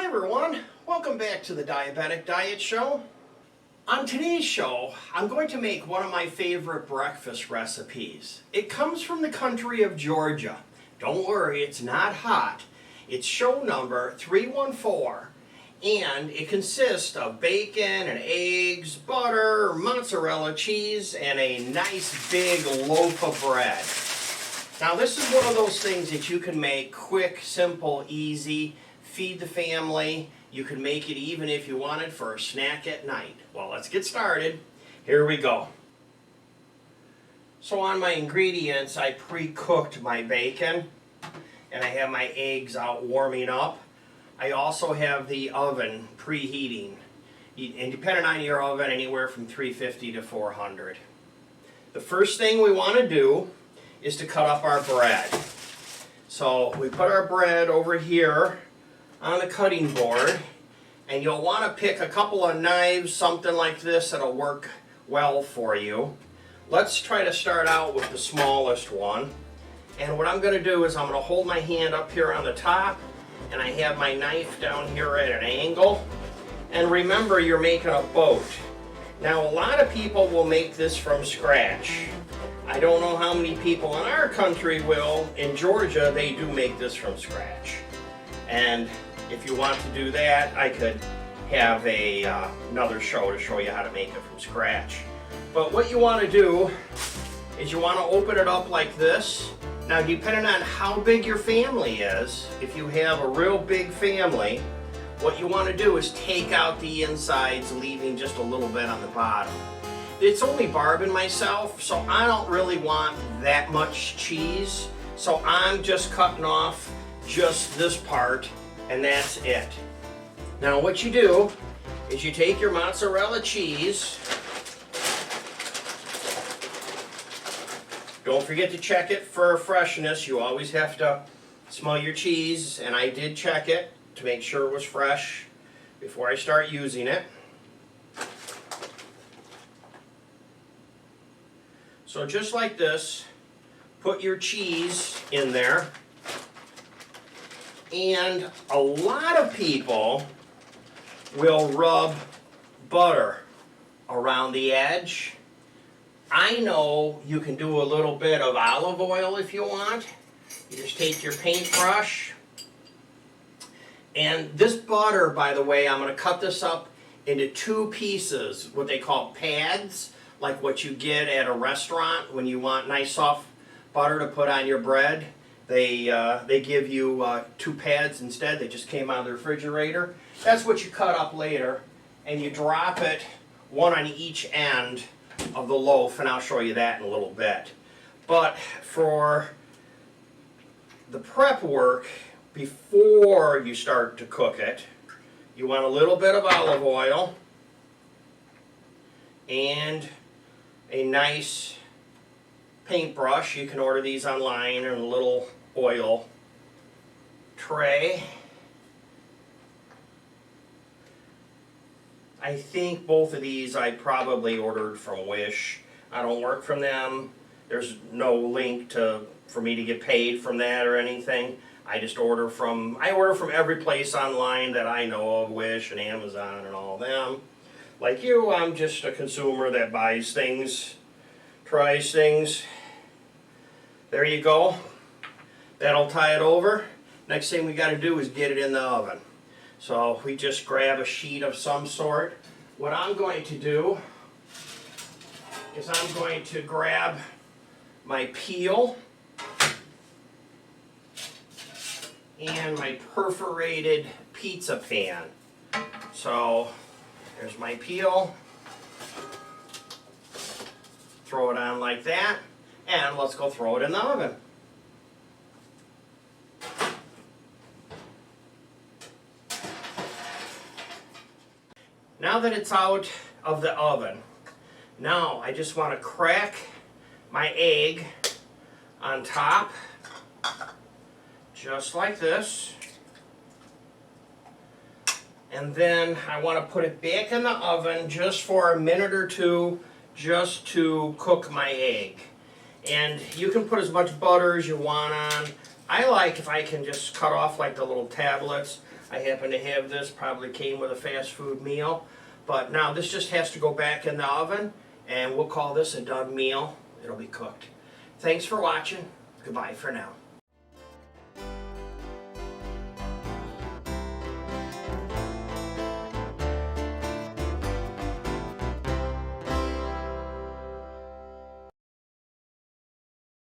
everyone, welcome back to the Diabetic Diet Show. On today's show, I'm going to make one of my favorite breakfast recipes. It comes from the country of Georgia. Don't worry, it's not hot. It's show number 314, and it consists of bacon and eggs, butter, mozzarella cheese, and a nice big loaf of bread. Now this is one of those things that you can make quick, simple, easy, feed the family. You can make it even if you wanted for a snack at night. Well, let's get started. Here we go. So on my ingredients, I pre-cooked my bacon and I have my eggs out warming up. I also have the oven preheating, and depending on your oven, anywhere from 350 to 400. The first thing we want to do is to cut up our bread. So we put our bread over here on the cutting board, and you'll want to pick a couple of knives, something like this, that'll work well for you. Let's try to start out with the smallest one. And what I'm going to do is I'm going to hold my hand up here on the top, and I have my knife down here at an angle. And remember, you're making a boat. Now a lot of people will make this from scratch. I don't know how many people in our country will. In Georgia, they do make this from scratch. And if you want to do that, I could have another show to show you how to make it from scratch. But what you want to do is you want to open it up like this. Now, depending on how big your family is, if you have a real big family, what you want to do is take out the insides, leaving just a little bit on the bottom. It's only Barb and myself, so I don't really want that much cheese. So I'm just cutting off just this part, and that's it. Now what you do is you take your mozzarella cheese. Don't forget to check it for freshness. You always have to smell your cheese, and I did check it to make sure it was fresh before I start using it. So just like this, put your cheese in there. And a lot of people will rub butter around the edge. I know you can do a little bit of olive oil if you want. You just take your paintbrush. And this butter, by the way, I'm going to cut this up into two pieces, what they call pads, like what you get at a restaurant when you want nice soft butter to put on your bread. They give you two pads instead. They just came out of the refrigerator. That's what you cut up later, and you drop it one on each end of the loaf, and I'll show you that in a little bit. But for the prep work, before you start to cook it, you want a little bit of olive oil and a nice paintbrush. You can order these online in a little oil tray. I think both of these I probably ordered from Wish. I don't work from them. There's no link for me to get paid from that or anything. I order from every place online that I know of, Wish and Amazon and all them. Like you, I'm just a consumer that buys things, tries things. There you go. That'll tie it over. Next thing we got to do is get it in the oven. So we just grab a sheet of some sort. What I'm going to do is I'm going to grab my peel and my perforated pizza pan. So there's my peel. Throw it on like that, and let's go throw it in the oven. Now that it's out of the oven, now I just want to crack my egg on top, just like this. And then I want to put it back in the oven just for a minute or two, just to cook my egg. And you can put as much butter as you want on. I like if I can just cut off like the little tablets. I happen to have this, probably came with a fast food meal. But now this just has to go back in the oven, and we'll call this a done meal. It'll be cooked. Thanks for watching. Goodbye for now.